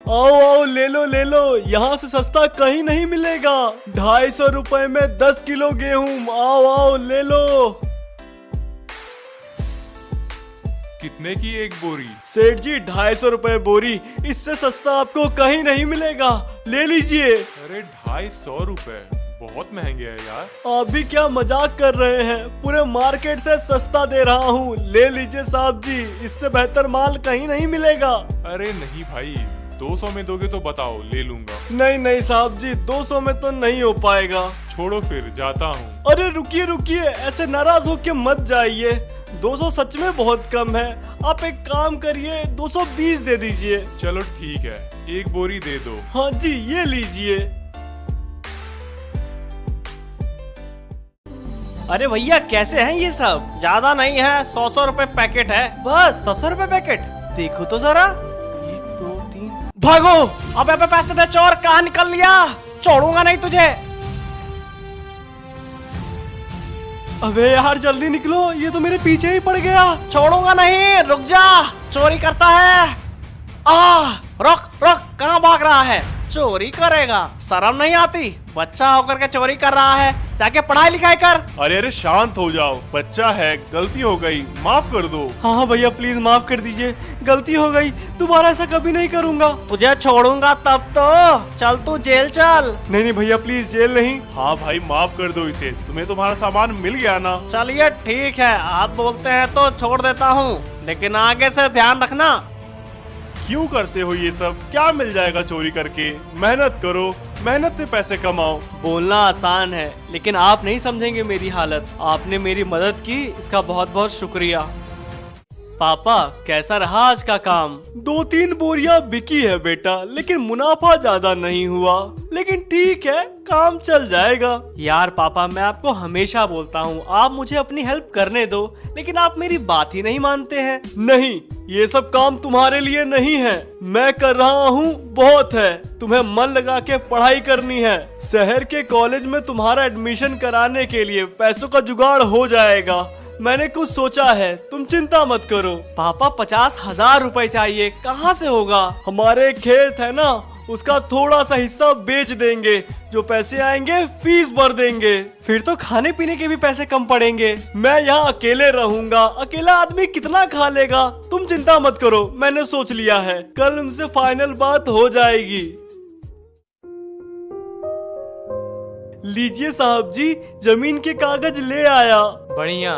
आओ आओ ले लो, यहाँ से सस्ता कहीं नहीं मिलेगा। 250 रुपए में 10 किलो गेहूं। आओ आओ ले लो। कितने की एक बोरी? सेठ जी 250 रुपए बोरी, इससे सस्ता आपको कहीं नहीं मिलेगा, ले लीजिए। अरे 250 रुपए बहुत महंगे हैं यार। आप भी क्या मजाक कर रहे हैं? पूरे मार्केट से सस्ता दे रहा हूँ, ले लीजिए साहब जी, इससे बेहतर माल कहीं नहीं मिलेगा। अरे नहीं भाई, 200 में दोगे तो बताओ, ले लूंगा। नहीं नहीं साहब जी, 200 में तो नहीं हो पाएगा। छोड़ो फिर, जाता हूँ। अरे रुकिए रुकिए, ऐसे नाराज होके मत जाइए, 200 सच में बहुत कम है। आप एक काम करिए, 220 दे दीजिए। चलो ठीक है, एक बोरी दे दो। हाँ जी ये लीजिए। अरे भैया कैसे हैं ये सब? ज्यादा नहीं है, 100 रुपए पैकेट है बस। 100 रुपए पैकेट? देखो तो जरा। 1 2 3। भागो! अबे पैसे दे चोर, कहाँ निकल लिया? छोड़ूंगा नहीं तुझे। अबे यार जल्दी निकलो, ये तो मेरे पीछे ही पड़ गया। छोड़ूंगा नहीं, रुक जा, चोरी करता है। रुक रुक, कहाँ भाग रहा है? चोरी करेगा, शर्म नहीं आती? बच्चा होकर के चोरी कर रहा है, जाके पढ़ाई लिखाई कर। अरे अरे शांत हो जाओ, बच्चा है, गलती हो गई, माफ कर दो। हाँ हाँ भैया प्लीज माफ कर दीजिए, गलती हो गई, दोबारा ऐसा कभी नहीं करूँगा। तुझे छोड़ूंगा तब तो, चल तू जेल चल। नहीं भैया प्लीज जेल नहीं। हाँ भाई माफ कर दो इसे, तुम्हें तुम्हारा सामान मिल गया ना। चलिए ठीक है, आप बोलते हैं तो छोड़ देता हूँ, लेकिन आगे से ध्यान रखना। क्यों करते हो ये सब? क्या मिल जाएगा चोरी करके? मेहनत करो, मेहनत से पैसे कमाओ। बोलना आसान है, लेकिन आप नहीं समझेंगे मेरी हालत। आपने मेरी मदद की, इसका बहुत बहुत शुक्रिया। पापा कैसा रहा आज का काम? 2-3 बोरियां बिकी है बेटा, लेकिन मुनाफा ज्यादा नहीं हुआ, लेकिन ठीक है, काम चल जाएगा। यार पापा मैं आपको हमेशा बोलता हूँ, आप मुझे अपनी हेल्प करने दो, लेकिन आप मेरी बात ही नहीं मानते हैं। नहीं, ये सब काम तुम्हारे लिए नहीं है, मैं कर रहा हूँ, बहुत है। तुम्हें मन लगा के पढ़ाई करनी है। शहर के कॉलेज में तुम्हारा एडमिशन कराने के लिए पैसों का जुगाड़ हो जाएगा। मैंने कुछ सोचा है, तुम चिंता मत करो। पापा 50,000 रुपए चाहिए, कहाँ से होगा? हमारे खेत है ना, उसका थोड़ा सा हिस्सा बेच देंगे, जो पैसे आएंगे फीस भर देंगे। फिर तो खाने पीने के भी पैसे कम पड़ेंगे। मैं यहाँ अकेले रहूंगा, अकेला आदमी कितना खा लेगा? तुम चिंता मत करो, मैंने सोच लिया है, कल उनसे फाइनल बात हो जाएगी। लीजिए साहब जी, जमीन के कागज ले आया। बढ़िया,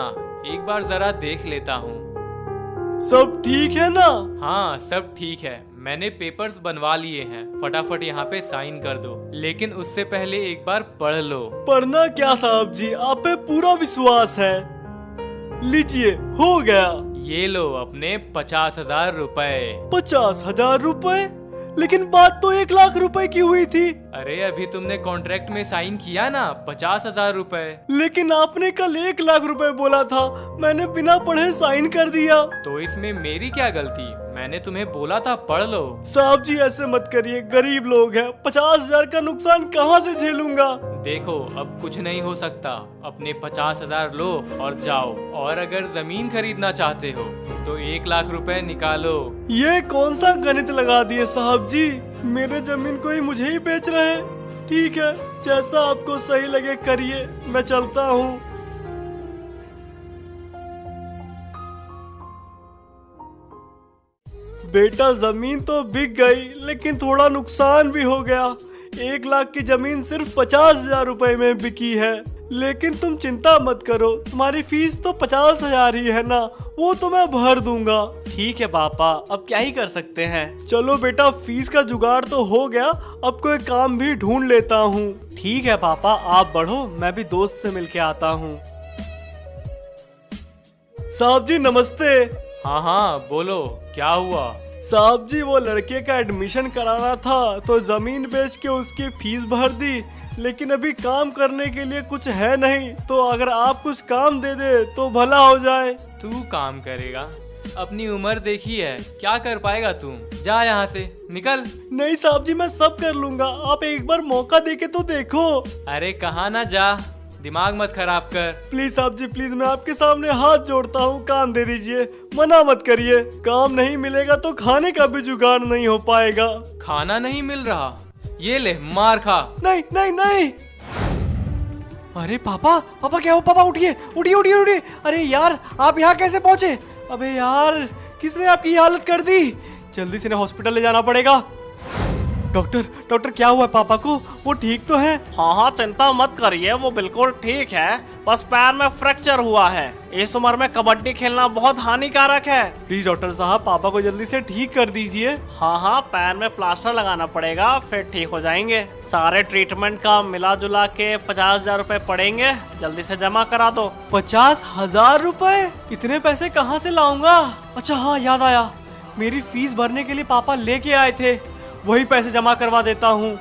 एक बार जरा देख लेता हूँ। सब ठीक है ना? हाँ सब ठीक है, मैंने पेपर्स बनवा लिए हैं, फटाफट यहाँ पे साइन कर दो, लेकिन उससे पहले एक बार पढ़ लो। पढ़ना क्या साहब जी, आप पे पूरा विश्वास है। लीजिए, हो गया। ये लो अपने 50,000 रुपए। 50,000 रुपए? लेकिन बात तो 1 लाख रुपए की हुई थी। अरे अभी तुमने कॉन्ट्रैक्ट में साइन किया ना, 50,000 रुपए। लेकिन आपने कल 1 लाख रुपए बोला था, मैंने बिना पढ़े साइन कर दिया। तो इसमें मेरी क्या गलती? मैंने तुम्हें बोला था पढ़ लो। साहब जी ऐसे मत करिए, गरीब लोग हैं, 50,000 का नुकसान कहाँ से झेलूंगा? देखो अब कुछ नहीं हो सकता, अपने 50,000 लो और जाओ। और अगर जमीन खरीदना चाहते हो तो 1 लाख रुपए निकालो। ये कौन सा गणित लगा दिए साहब जी? मेरे जमीन को ही मुझे ही बेच रहे हैं। ठीक है, जैसा आपको सही लगे करिए, मैं चलता हूँ। बेटा जमीन तो बिक गई, लेकिन थोड़ा नुकसान भी हो गया। 1 लाख की जमीन सिर्फ 50,000 रुपए में बिकी है। लेकिन तुम चिंता मत करो, तुम्हारी फीस तो 50,000 ही है ना, वो तो मैं भर दूंगा। ठीक है पापा, अब क्या ही कर सकते हैं। चलो बेटा, फीस का जुगाड़ तो हो गया, अब कोई काम भी ढूंढ लेता हूँ। ठीक है पापा, आप बढ़ो, मैं भी दोस्त से मिलके आता हूँ। साहब जी नमस्ते। हाँ हाँ बोलो, क्या हुआ? साहब जी वो लड़के का एडमिशन कराना था, तो जमीन बेच के उसकी फीस भर दी, लेकिन अभी काम करने के लिए कुछ है नहीं, तो अगर आप कुछ काम दे दे तो भला हो जाए। तू काम करेगा? अपनी उम्र देखी है, क्या कर पाएगा तू? जा यहाँ से, निकल। नहीं साहब जी, मैं सब कर लूंगा, आप एक बार मौका देके तो देखो। अरे कहाँ ना जा, दिमाग मत खराब कर। प्लीज साहब जी प्लीज, मैं आपके सामने हाथ जोड़ता हूँ, काम दे दीजिए, मना मत करिए। काम नहीं मिलेगा तो खाने का भी जुगाड़ नहीं हो पाएगा। खाना नहीं मिल रहा, ये ले मार खा। नहीं नहीं नहीं। अरे पापा, पापा क्या हो? पापा उठिए उठिए उठिए उठिए। अरे यार आप यहाँ कैसे पहुँचे? अबे यार किसने आपकी हालत कर दी? जल्दी से इन्हें हॉस्पिटल ले जाना पड़ेगा। डॉक्टर डॉक्टर क्या हुआ है पापा को? वो ठीक तो है? हाँ हाँ चिंता मत करिए, वो बिल्कुल ठीक है, बस पैर में फ्रैक्चर हुआ है। इस उम्र में कबड्डी खेलना बहुत हानिकारक है। प्लीज डॉक्टर साहब पापा को जल्दी से ठीक कर दीजिए। हाँ हाँ पैर में प्लास्टर लगाना पड़ेगा, फिर ठीक हो जाएंगे। सारे ट्रीटमेंट का मिला जुला के 50,000 रुपए पड़ेंगे, जल्दी से जमा करा दो। 50,000 रुपए? इतने पैसे कहाँ से लाऊंगा? अच्छा हाँ याद आया, मेरी फीस भरने के लिए पापा लेके आए थे, वही पैसे जमा करवा देता हूँ।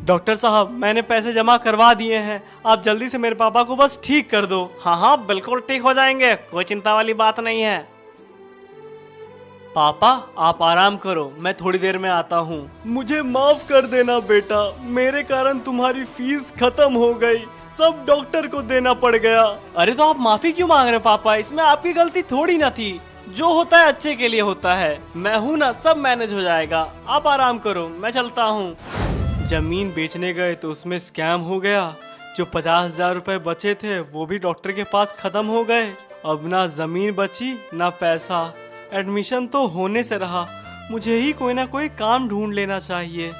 डॉक्टर साहब मैंने पैसे जमा करवा दिए हैं, आप जल्दी से मेरे पापा को बस ठीक कर दो। हाँ हाँ बिल्कुल ठीक हो जाएंगे, कोई चिंता वाली बात नहीं है। पापा आप आराम करो, मैं थोड़ी देर में आता हूँ। मुझे माफ कर देना बेटा, मेरे कारण तुम्हारी फीस खत्म हो गई, सब डॉक्टर को देना पड़ गया। अरे तो आप माफी क्यों मांग रहे पापा? इसमें आपकी गलती थोड़ी ना थी, जो होता है अच्छे के लिए होता है। मैं हूं ना, सब मैनेज हो जाएगा, आप आराम करो, मैं चलता हूं। जमीन बेचने गए तो उसमें स्कैम हो गया, जो 50,000 रुपए बचे थे वो भी डॉक्टर के पास खत्म हो गए। अब ना जमीन बची ना पैसा, एडमिशन तो होने से रहा, मुझे ही कोई ना कोई काम ढूंढ लेना चाहिए।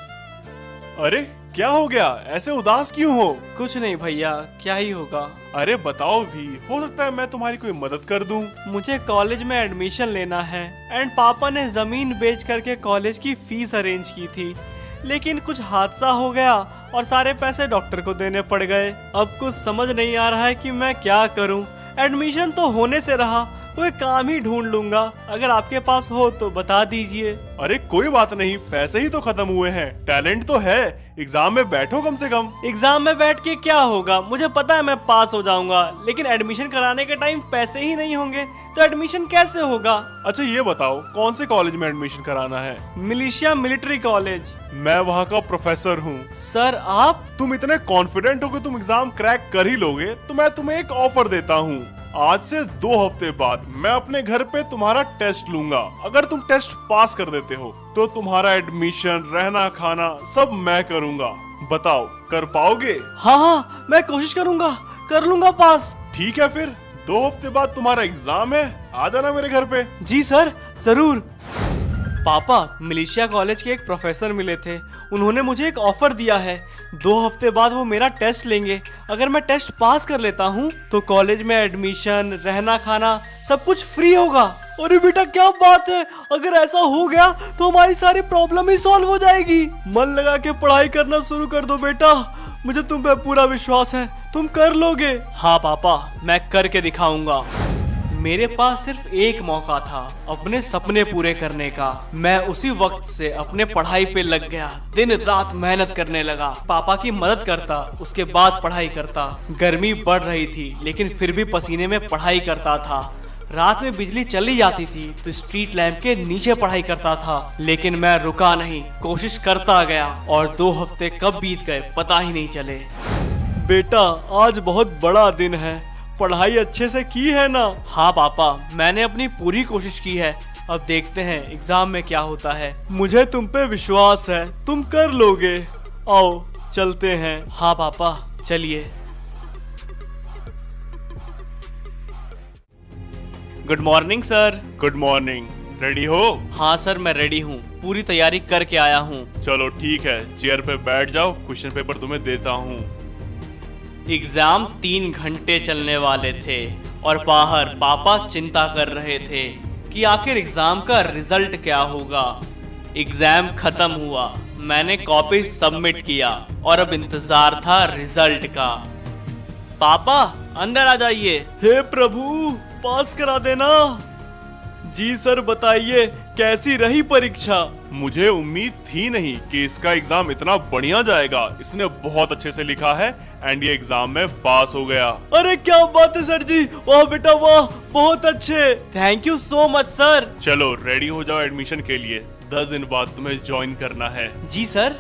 अरे क्या हो गया, ऐसे उदास क्यों हो? कुछ नहीं भैया, क्या ही होगा। अरे बताओ भी, हो सकता है मैं तुम्हारी कोई मदद कर दूं। मुझे कॉलेज में एडमिशन लेना है एंड पापा ने जमीन बेच करके कॉलेज की फीस अरेंज की थी, लेकिन कुछ हादसा हो गया और सारे पैसे डॉक्टर को देने पड़ गए। अब कुछ समझ नहीं आ रहा है कि मैं क्या करूं। एडमिशन तो होने से रहा, कोई काम ही ढूंढ लूंगा, अगर आपके पास हो तो बता दीजिए। अरे कोई बात नहीं, पैसे ही तो खत्म हुए हैं, टैलेंट तो है, एग्जाम में बैठो कम से कम। एग्जाम में बैठ के क्या होगा? मुझे पता है मैं पास हो जाऊंगा, लेकिन एडमिशन कराने के टाइम पैसे ही नहीं होंगे तो एडमिशन कैसे होगा? अच्छा ये बताओ कौन से कॉलेज में एडमिशन कराना है? Militia military college. मैं वहाँ का प्रोफेसर हूँ। सर आप? तुम इतने कॉन्फिडेंट हो कि तुम एग्जाम क्रैक कर ही लोगे तो मैं तुम्हें एक ऑफर देता हूँ। आज से 2 हफ्ते बाद मैं अपने घर पे तुम्हारा टेस्ट लूंगा, अगर तुम टेस्ट पास कर देते हो तो तुम्हारा एडमिशन, रहना खाना सब मैं करूंगा। बताओ कर पाओगे? हाँ हाँ मैं कोशिश करूंगा, कर लूंगा पास। ठीक है फिर 2 हफ्ते बाद तुम्हारा एग्जाम है, आ जाना मेरे घर पे। जी सर जरूर। पापा मिलिशिया कॉलेज के एक प्रोफेसर मिले थे, उन्होंने मुझे एक ऑफर दिया है, 2 हफ्ते बाद वो मेरा टेस्ट लेंगे, अगर मैं टेस्ट पास कर लेता हूँ तो कॉलेज में एडमिशन, रहना खाना सब कुछ फ्री होगा। अरे बेटा क्या बात है, अगर ऐसा हो गया तो हमारी सारी प्रॉब्लम ही सॉल्व हो जाएगी। मन लगा के पढ़ाई करना शुरू कर दो बेटा, मुझे तुम पे पूरा विश्वास है, तुम कर लोगे। हाँ पापा मैं करके दिखाऊंगा। मेरे पास सिर्फ एक मौका था अपने सपने पूरे करने का, मैं उसी वक्त से अपने पढ़ाई पे लग गया, दिन रात मेहनत करने लगा, पापा की मदद करता, उसके बाद पढ़ाई करता। गर्मी बढ़ रही थी लेकिन फिर भी पसीने में पढ़ाई करता था। रात में बिजली चली जाती थी तो स्ट्रीट लैंप के नीचे पढ़ाई करता था, लेकिन मैं रुका नहीं, कोशिश करता गया और 2 हफ्ते कब बीत गए पता ही नहीं चले। बेटा आज बहुत बड़ा दिन है, पढ़ाई अच्छे से की है ना? हाँ पापा मैंने अपनी पूरी कोशिश की है, अब देखते हैं एग्जाम में क्या होता है। मुझे तुम पे विश्वास है, तुम कर लोगे। आओ चलते हैं। हाँ पापा चलिए। Good morning sir. Good morning, ready हो? हाँ सर मैं रेडी हूँ, पूरी तैयारी करके आया हूँ। चलो ठीक है, चेयर पे बैठ जाओ, क्वेश्चन पेपर तुम्हें देता हूँ। एग्जाम 3 घंटे चलने वाले थे और बाहर पापा चिंता कर रहे थे कि आखिर एग्जाम का रिजल्ट क्या होगा। एग्जाम खत्म हुआ, मैंने कॉपी सबमिट किया और अब इंतजार था रिजल्ट का। पापा अंदर आ जाइए। हे प्रभु पास करा देना। जी सर बताइए कैसी रही परीक्षा? मुझे उम्मीद थी नहीं कि इसका एग्जाम इतना बढ़िया जाएगा, इसने बहुत अच्छे से लिखा है एंड ये एग्जाम में पास हो गया। अरे क्या बात है सर जी, वाह बेटा वाह, बहुत अच्छे, thank you so much sir. चलो रेडी हो जाओ एडमिशन के लिए, 10 दिन बाद तुम्हें ज्वाइन करना है। जी सर।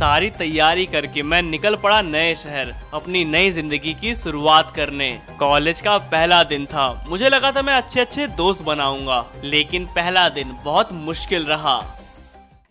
सारी तैयारी करके मैं निकल पड़ा नए शहर अपनी नई जिंदगी की शुरुआत करने। कॉलेज का पहला दिन था। मुझे लगा था मैं अच्छे दोस्त बनाऊंगा, लेकिन पहला दिन बहुत मुश्किल रहा।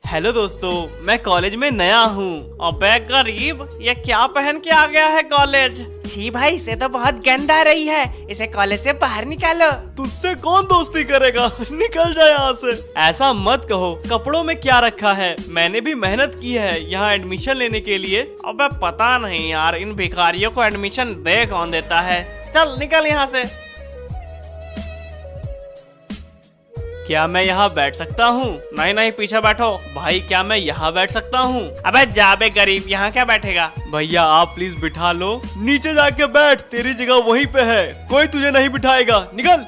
हेलो दोस्तों, मैं कॉलेज में नया हूँ। अबे गरीब, ये क्या पहन के आ गया है कॉलेज? छी भाई, इसे तो बहुत गंद आ रही है, इसे कॉलेज से बाहर निकालो। तुझसे कौन दोस्ती करेगा? निकल जा यहाँ से। ऐसा मत कहो, कपड़ों में क्या रखा है? मैंने भी मेहनत की है यहाँ एडमिशन लेने के लिए। अबे पता नहीं यार, इन भिखारियों को एडमिशन दे कौन देता है। चल निकल यहाँ से। क्या मैं यहाँ बैठ सकता हूँ? नहीं नहीं, पीछे बैठो। भाई क्या मैं यहाँ बैठ सकता हूँ? अबे जा बे गरीब, यहाँ क्या बैठेगा? भैया आप प्लीज बिठा लो। नीचे जाके बैठ, तेरी जगह वहीं पे है, कोई तुझे नहीं बिठाएगा, निकल।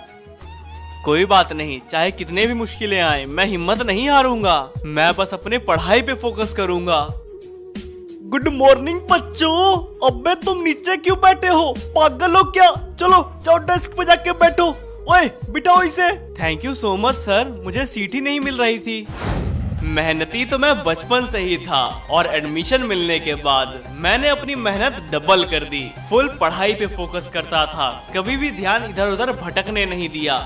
कोई बात नहीं, चाहे कितने भी मुश्किलें आए, मैं हिम्मत नहीं हारूंगा। मैं बस अपने पढ़ाई पे फोकस करूंगा। गुड मॉर्निंग बच्चों। अबे तुम नीचे क्यों बैठे हो? पागल हो क्या? चलो जाओ डेस्क पे जाके बैठो। ओए बिठाओ इसे। Thank you so much sir, मुझे सीट ही नहीं मिल रही थी। मेहनती तो मैं बचपन से ही था और एडमिशन मिलने के बाद मैंने अपनी मेहनत डबल कर दी। फुल पढ़ाई पे फोकस करता था, कभी भी ध्यान इधर उधर भटकने नहीं दिया।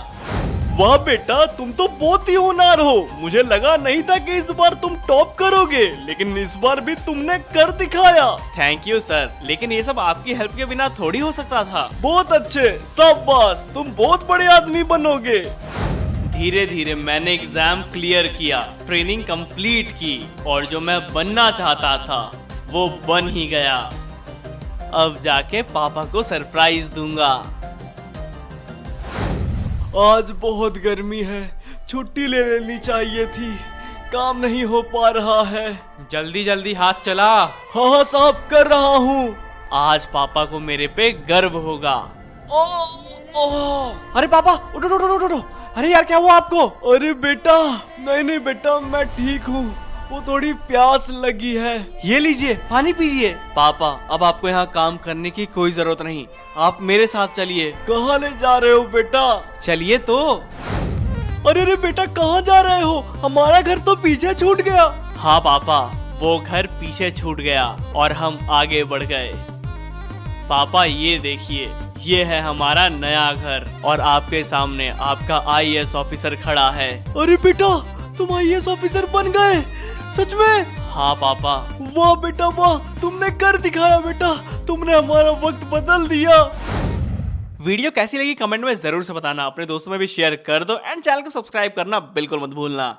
वाह बेटा, तुम तो बहुत ही होनहार हो। मुझे लगा नहीं था कि इस बार तुम टॉप करोगे, लेकिन इस बार भी तुमने कर दिखाया। थैंक यू सर, लेकिन ये सब आपकी हेल्प के बिना थोड़ी हो सकता था। बहुत अच्छे, शाबाश, तुम बहुत बड़े आदमी बनोगे। धीरे धीरे मैंने एग्जाम क्लियर किया, ट्रेनिंग कंप्लीट की और जो मैं बनना चाहता था वो बन ही गया। अब जाके पापा को सरप्राइज दूंगा। आज बहुत गर्मी है, छुट्टी ले लेनी चाहिए थी, काम नहीं हो पा रहा है। जल्दी जल्दी हाथ चला। हाँ साहब, कर रहा हूँ। आज पापा को मेरे पे गर्व होगा। अरे पापा, उठो उठो उठो उठो। अरे यार क्या हुआ आपको? अरे बेटा, नहीं बेटा, मैं ठीक हूँ, वो थोड़ी प्यास लगी है। ये लीजिए पानी पीजिए। पापा अब आपको यहाँ काम करने की कोई जरूरत नहीं, आप मेरे साथ चलिए। कहाँ ले जा रहे हो बेटा? चलिए तो। अरे बेटा, कहाँ जा रहे हो? हमारा घर तो पीछे छूट गया। हाँ पापा, वो घर पीछे छूट गया और हम आगे बढ़ गए। पापा ये देखिए, ये है हमारा नया घर और आपके सामने आपका IAS ऑफिसर खड़ा है। अरे बेटा, तुम IAS ऑफिसर बन गए? सच में? हाँ पापा। वाह बेटा वाह, तुमने कर दिखाया बेटा, तुमने हमारा वक्त बदल दिया। वीडियो कैसी लगी कमेंट में जरूर से बताना, अपने दोस्तों में भी शेयर कर दो एंड चैनल को सब्सक्राइब करना बिल्कुल मत भूलना।